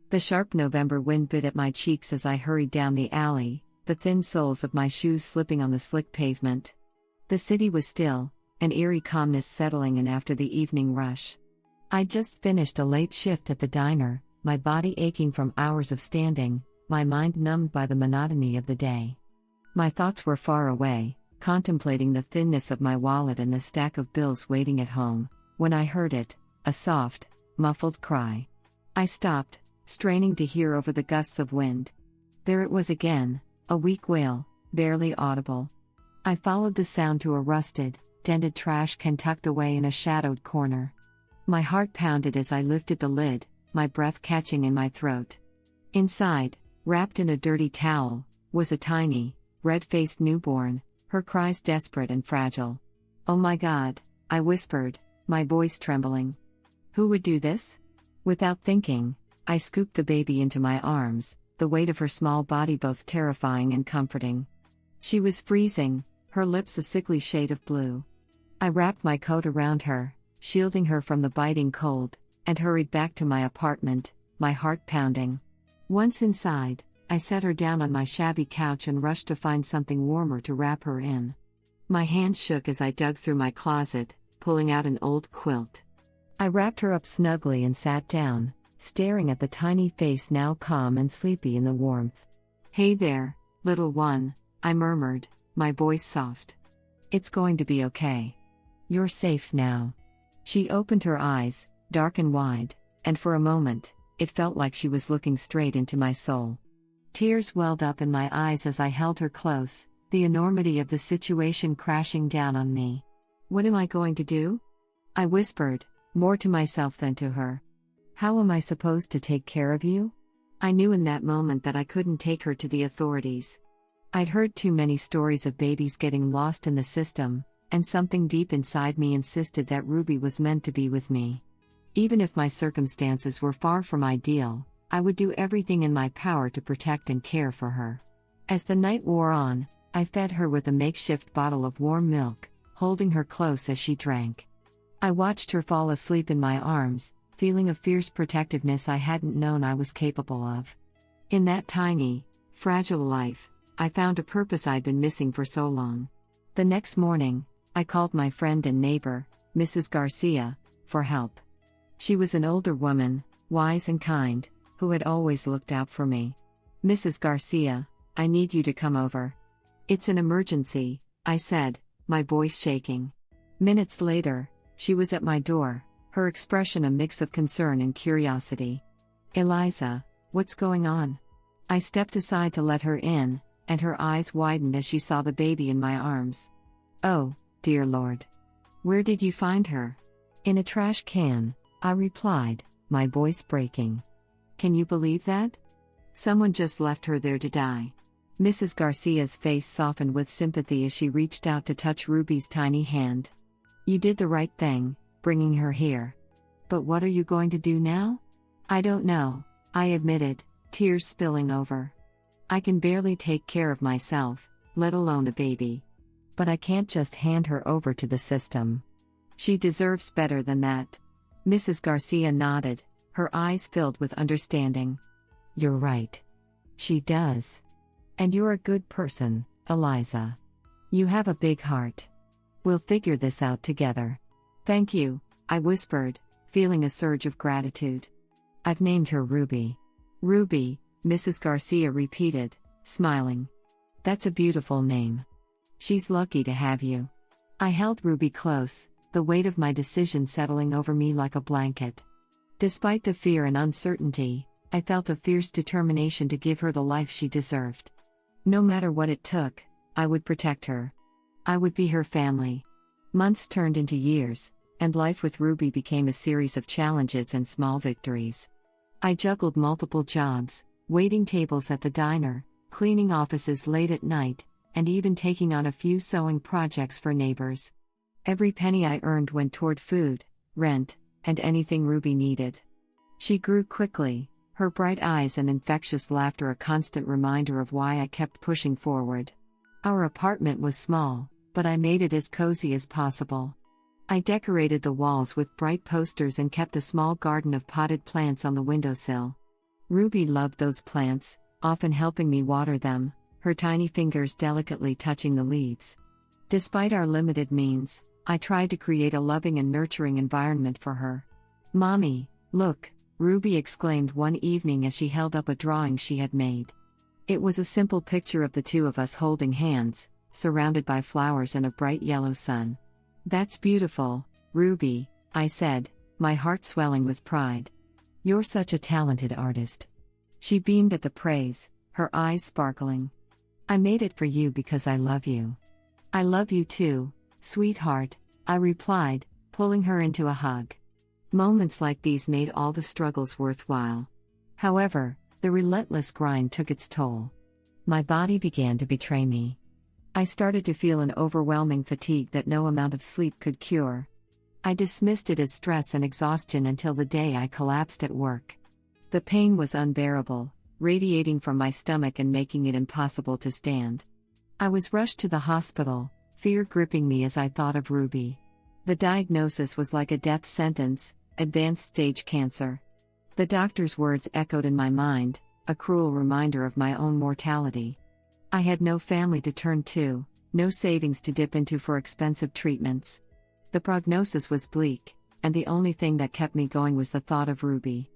The sharp November wind bit at my cheeks as I hurried down the alley, the thin soles of my shoes slipping on the slick pavement. The city was still, an eerie calmness settling in after the evening rush. I'd just finished a late shift at the diner, my body aching from hours of standing, my mind numbed by the monotony of the day. My thoughts were far away, contemplating the thinness of my wallet and the stack of bills waiting at home, when I heard it, a soft, muffled cry. I stopped, straining to hear over the gusts of wind. There it was again, a weak wail, barely audible. I followed the sound to a rusted, dented trash can tucked away in a shadowed corner. My heart pounded as I lifted the lid, my breath catching in my throat. Inside, wrapped in a dirty towel, was a tiny, red-faced newborn, her cries desperate and fragile. "Oh my God," I whispered, my voice trembling. "Who would do this?" Without thinking, I scooped the baby into my arms, the weight of her small body both terrifying and comforting. She was freezing, her lips a sickly shade of blue. I wrapped my coat around her, shielding her from the biting cold, and hurried back to my apartment, my heart pounding. Once inside, I set her down on my shabby couch and rushed to find something warmer to wrap her in. My hands shook as I dug through my closet, pulling out an old quilt. I wrapped her up snugly and sat down, staring at the tiny face now calm and sleepy in the warmth. "Hey there, little one," I murmured, my voice soft. "It's going to be okay. You're safe now." She opened her eyes, dark and wide, and for a moment, it felt like she was looking straight into my soul. Tears welled up in my eyes as I held her close, the enormity of the situation crashing down on me. "What am I going to do?" I whispered, more to myself than to her. "How am I supposed to take care of you?" I knew in that moment that I couldn't take her to the authorities. I'd heard too many stories of babies getting lost in the system, and something deep inside me insisted that Ruby was meant to be with me. Even if my circumstances were far from ideal, I would do everything in my power to protect and care for her. As the night wore on, I fed her with a makeshift bottle of warm milk, holding her close as she drank. I watched her fall asleep in my arms, feeling a fierce protectiveness I hadn't known I was capable of. In that tiny, fragile life, I found a purpose I'd been missing for so long. The next morning, I called my friend and neighbor, Mrs. Garcia, for help. She was an older woman, wise and kind, who had always looked out for me. "Mrs. Garcia, I need you to come over." "It's an emergency," I said, my voice shaking. Minutes later, she was at my door, her expression a mix of concern and curiosity. "Eliza, what's going on?" I stepped aside to let her in, and her eyes widened as she saw the baby in my arms. "Oh, dear Lord. Where did you find her?" "In a trash can," I replied, my voice breaking. "Can you believe that? Someone just left her there to die." Mrs. Garcia's face softened with sympathy as she reached out to touch Ruby's tiny hand. "You did the right thing, bringing her here. But what are you going to do now?" "I don't know," I admitted, tears spilling over. "I can barely take care of myself, let alone a baby. But I can't just hand her over to the system. She deserves better than that." Mrs. Garcia nodded, her eyes filled with understanding. "You're right. She does. And you're a good person, Eliza. You have a big heart. We'll figure this out together." "Thank you," I whispered, feeling a surge of gratitude. "I've named her Ruby." "Ruby," Mrs. Garcia repeated, smiling. "That's a beautiful name. She's lucky to have you." I held Ruby close, the weight of my decision settling over me like a blanket. Despite the fear and uncertainty, I felt a fierce determination to give her the life she deserved. No matter what it took, I would protect her. I would be her family. Months turned into years, and life with Ruby became a series of challenges and small victories. I juggled multiple jobs, waiting tables at the diner, cleaning offices late at night, and even taking on a few sewing projects for neighbors. Every penny I earned went toward food, rent, and anything Ruby needed. She grew quickly, her bright eyes and infectious laughter a constant reminder of why I kept pushing forward. Our apartment was small, but I made it as cozy as possible. I decorated the walls with bright posters and kept a small garden of potted plants on the windowsill. Ruby loved those plants, often helping me water them, her tiny fingers delicately touching the leaves. Despite our limited means, I tried to create a loving and nurturing environment for her. "Mommy, look," Ruby exclaimed one evening as she held up a drawing she had made. It was a simple picture of the two of us holding hands, surrounded by flowers and a bright yellow sun. "That's beautiful, Ruby," I said, my heart swelling with pride. "You're such a talented artist." She beamed at the praise, her eyes sparkling. "I made it for you because I love you." "I love you too, sweetheart," I replied, pulling her into a hug. Moments like these made all the struggles worthwhile. However, the relentless grind took its toll. My body began to betray me. I started to feel an overwhelming fatigue that no amount of sleep could cure. I dismissed it as stress and exhaustion until the day I collapsed at work. The pain was unbearable, radiating from my stomach and making it impossible to stand. I was rushed to the hospital, fear gripping me as I thought of Ruby. The diagnosis was like a death sentence: advanced stage cancer. The doctor's words echoed in my mind, a cruel reminder of my own mortality. I had no family to turn to, no savings to dip into for expensive treatments. The prognosis was bleak, and the only thing that kept me going was the thought of Ruby.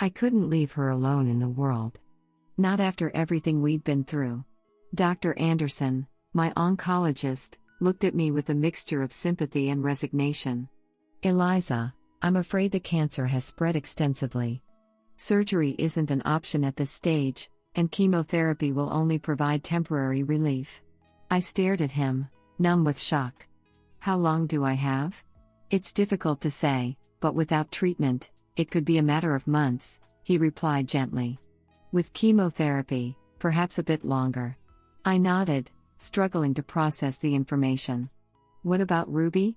I couldn't leave her alone in the world. Not after everything we'd been through. Dr. Anderson, my oncologist, looked at me with a mixture of sympathy and resignation. "Eliza, I'm afraid the cancer has spread extensively. Surgery isn't an option at this stage, and chemotherapy will only provide temporary relief." I stared at him, numb with shock. "How long do I have?" "It's difficult to say, but without treatment, it could be a matter of months," he replied gently. "With chemotherapy, perhaps a bit longer." I nodded, struggling to process the information. "What about Ruby?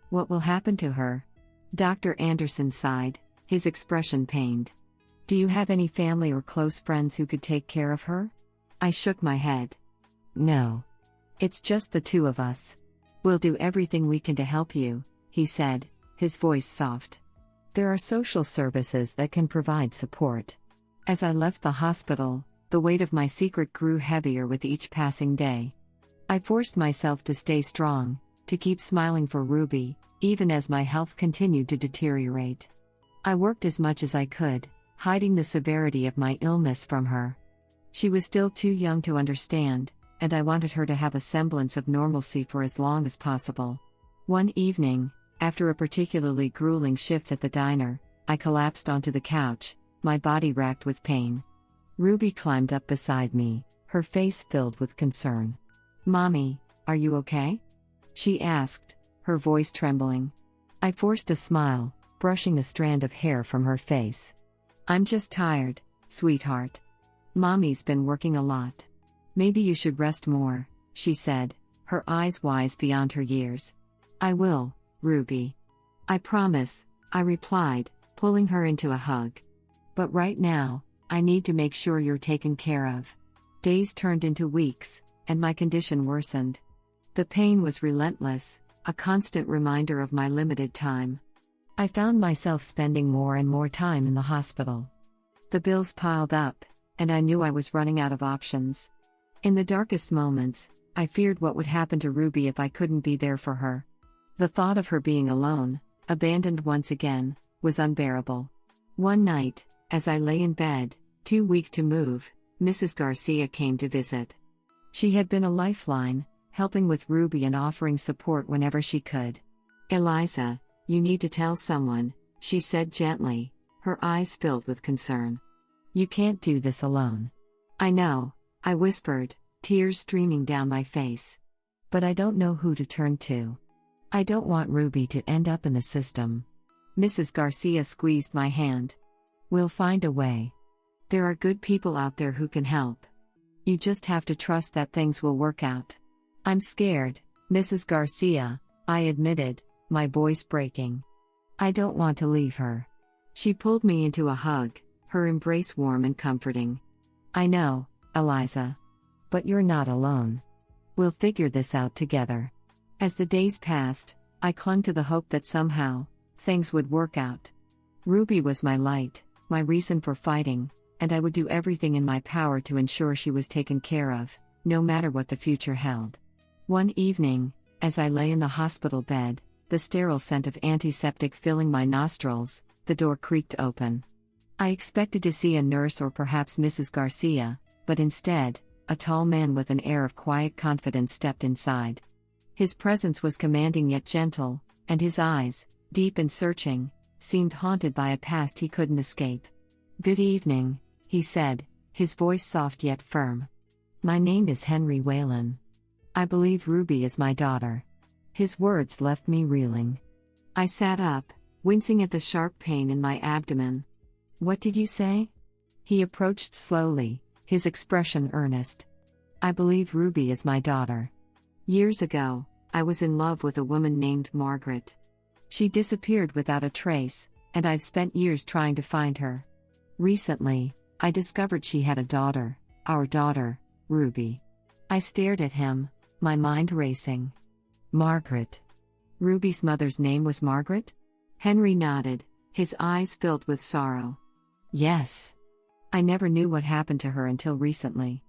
What will happen to her?" Dr. Anderson sighed, his expression pained. "Do you have any family or close friends who could take care of her?" I shook my head. "No. It's just the two of us. We'll do everything we can to help you," he said, his voice soft. "There are social services that can provide support." As I left the hospital, the weight of my secret grew heavier with each passing day. I forced myself to stay strong, to keep smiling for Ruby, even as my health continued to deteriorate. I worked as much as I could, hiding the severity of my illness from her. She was still too young to understand, and I wanted her to have a semblance of normalcy for as long as possible. One evening, after a particularly grueling shift at the diner, I collapsed onto the couch, my body racked with pain. Ruby climbed up beside me, her face filled with concern. "Mommy, are you okay?" she asked, her voice trembling. I forced a smile, brushing a strand of hair from her face. "I'm just tired, sweetheart. Mommy's been working a lot. Maybe you should rest more," she said, her eyes wise beyond her years. "I will, Ruby. I promise," I replied, pulling her into a hug. "But right now, I need to make sure you're taken care of." Days turned into weeks, and my condition worsened. The pain was relentless, a constant reminder of my limited time. I found myself spending more and more time in the hospital. The bills piled up, and I knew I was running out of options. In the darkest moments, I feared what would happen to Ruby if I couldn't be there for her. The thought of her being alone, abandoned once again, was unbearable. One night, as I lay in bed, too weak to move, Mrs. Garcia came to visit. She had been a lifeline, helping with Ruby and offering support whenever she could. "Eliza, you need to tell someone," she said gently, her eyes filled with concern. "You can't do this alone." "I know," I whispered, tears streaming down my face. "But I don't know who to turn to. I don't want Ruby to end up in the system." Mrs. Garcia squeezed my hand. "We'll find a way. There are good people out there who can help. You just have to trust that things will work out." "I'm scared, Mrs. Garcia," I admitted, my voice breaking. "I don't want to leave her." She pulled me into a hug, her embrace warm and comforting. "I know, Eliza. But you're not alone. We'll figure this out together." As the days passed, I clung to the hope that somehow, things would work out. Ruby was my light, my reason for fighting, and I would do everything in my power to ensure she was taken care of, no matter what the future held. One evening, as I lay in the hospital bed, the sterile scent of antiseptic filling my nostrils, the door creaked open. I expected to see a nurse or perhaps Mrs. Garcia, but instead, a tall man with an air of quiet confidence stepped inside. His presence was commanding yet gentle, and his eyes, deep and searching, seemed haunted by a past he couldn't escape. "Good evening," he said, his voice soft yet firm. "My name is Henry Whalen. I believe Ruby is my daughter." His words left me reeling. I sat up, wincing at the sharp pain in my abdomen. "What did you say?" He approached slowly, his expression earnest. "I believe Ruby is my daughter. Years ago, I was in love with a woman named Margaret. She disappeared without a trace, and I've spent years trying to find her. Recently, I discovered she had a daughter, our daughter, Ruby." I stared at him, my mind racing. "Margaret. Ruby's mother's name was Margaret?" Henry nodded, his eyes filled with sorrow. "Yes. I never knew what happened to her until recently.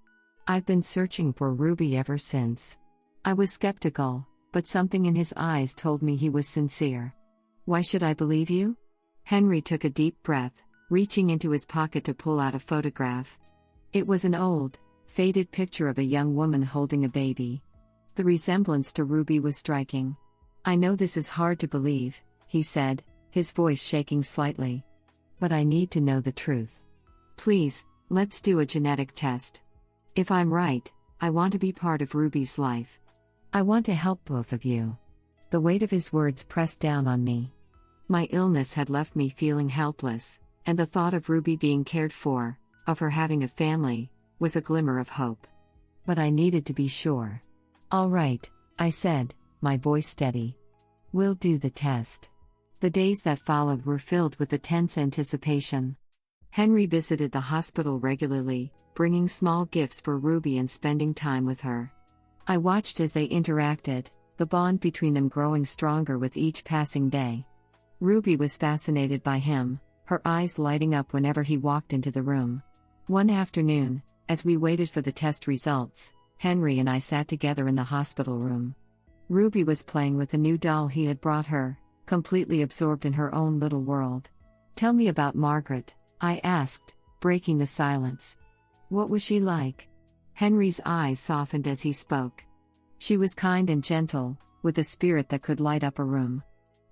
I've been searching for Ruby ever since." I was skeptical, but something in his eyes told me he was sincere. "Why should I believe you?" Henry took a deep breath, reaching into his pocket to pull out a photograph. It was an old, faded picture of a young woman holding a baby. The resemblance to Ruby was striking. "I know this is hard to believe," he said, his voice shaking slightly. "But I need to know the truth. Please, let's do a genetic test. If I'm right, I want to be part of Ruby's life. I want to help both of you." The weight of his words pressed down on me. My illness had left me feeling helpless, and the thought of Ruby being cared for, of her having a family, was a glimmer of hope. But I needed to be sure. "All right," I said, my voice steady. "We'll do the test." The days that followed were filled with a tense anticipation. Henry visited the hospital regularly, bringing small gifts for Ruby and spending time with her. I watched as they interacted, the bond between them growing stronger with each passing day. Ruby was fascinated by him, her eyes lighting up whenever he walked into the room. One afternoon, as we waited for the test results, Henry and I sat together in the hospital room. Ruby was playing with the new doll he had brought her, completely absorbed in her own little world. "Tell me about Margaret," I asked, breaking the silence. "What was she like?" Henry's eyes softened as he spoke. "She was kind and gentle, with a spirit that could light up a room.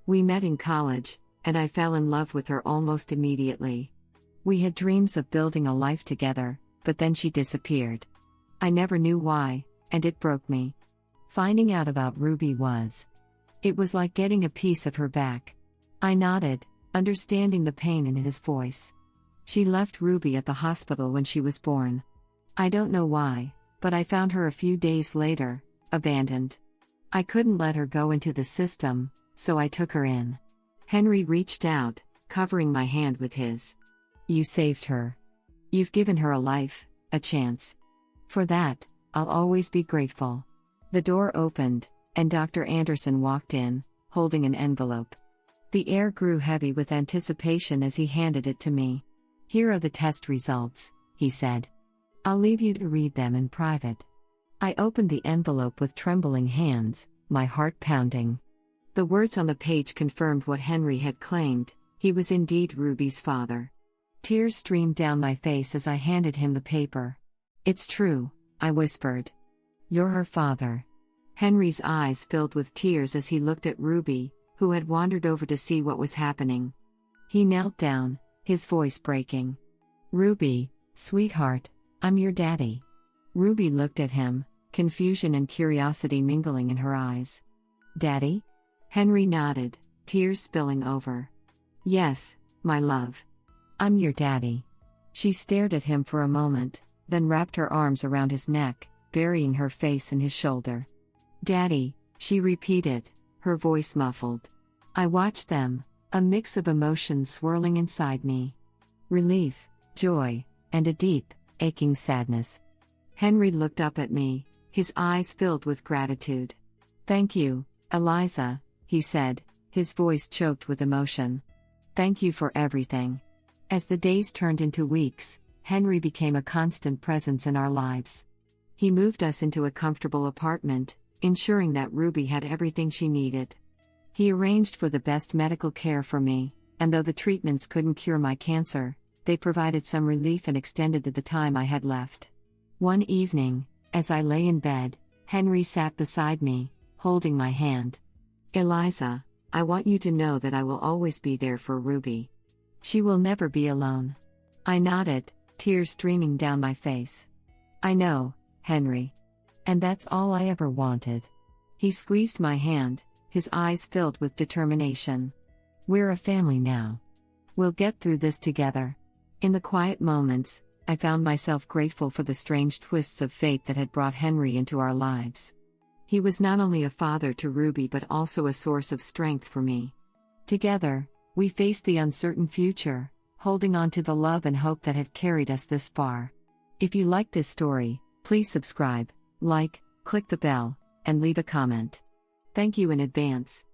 We met in college, and I fell in love with her almost immediately. We had dreams of building a life together, but then she disappeared. I never knew why, and it broke me. Finding out about Ruby it was like getting a piece of her back." I nodded, understanding the pain in his voice. "She left Ruby at the hospital when she was born. I don't know why, but I found her a few days later, abandoned. I couldn't let her go into the system, so I took her in." Henry reached out, covering my hand with his. "You saved her. You've given her a life, a chance. For that, I'll always be grateful." The door opened, and Dr. Anderson walked in, holding an envelope. The air grew heavy with anticipation as he handed it to me. "Here are the test results," he said. "I'll leave you to read them in private." I opened the envelope with trembling hands, my heart pounding. The words on the page confirmed what Henry had claimed: he was indeed Ruby's father. Tears streamed down my face as I handed him the paper. "It's true," I whispered. "You're her father." Henry's eyes filled with tears as he looked at Ruby, who had wandered over to see what was happening. He knelt down, his voice breaking. "Ruby, sweetheart, I'm your daddy." Ruby looked at him, confusion and curiosity mingling in her eyes. "Daddy?" Henry nodded, tears spilling over. "Yes, my love. I'm your daddy." She stared at him for a moment, then wrapped her arms around his neck, burying her face in his shoulder. "Daddy," she repeated, her voice muffled. I watched them, a mix of emotions swirling inside me. Relief, joy, and a deep, aching sadness. Henry looked up at me, his eyes filled with gratitude. "Thank you, Eliza," he said, his voice choked with emotion. "Thank you for everything." As the days turned into weeks, Henry became a constant presence in our lives. He moved us into a comfortable apartment, ensuring that Ruby had everything she needed. He arranged for the best medical care for me, and though the treatments couldn't cure my cancer, they provided some relief and extended the time I had left. One evening, as I lay in bed, Henry sat beside me, holding my hand. "Eliza, I want you to know that I will always be there for Ruby. She will never be alone." I nodded, tears streaming down my face. "I know, Henry. And that's all I ever wanted." He squeezed my hand, his eyes filled with determination. "We're a family now. We'll get through this together." In the quiet moments, I found myself grateful for the strange twists of fate that had brought Henry into our lives. He was not only a father to Ruby but also a source of strength for me. Together, we faced the uncertain future, holding on to the love and hope that had carried us this far. If you like this story, please subscribe, like, click the bell, and leave a comment. Thank you in advance.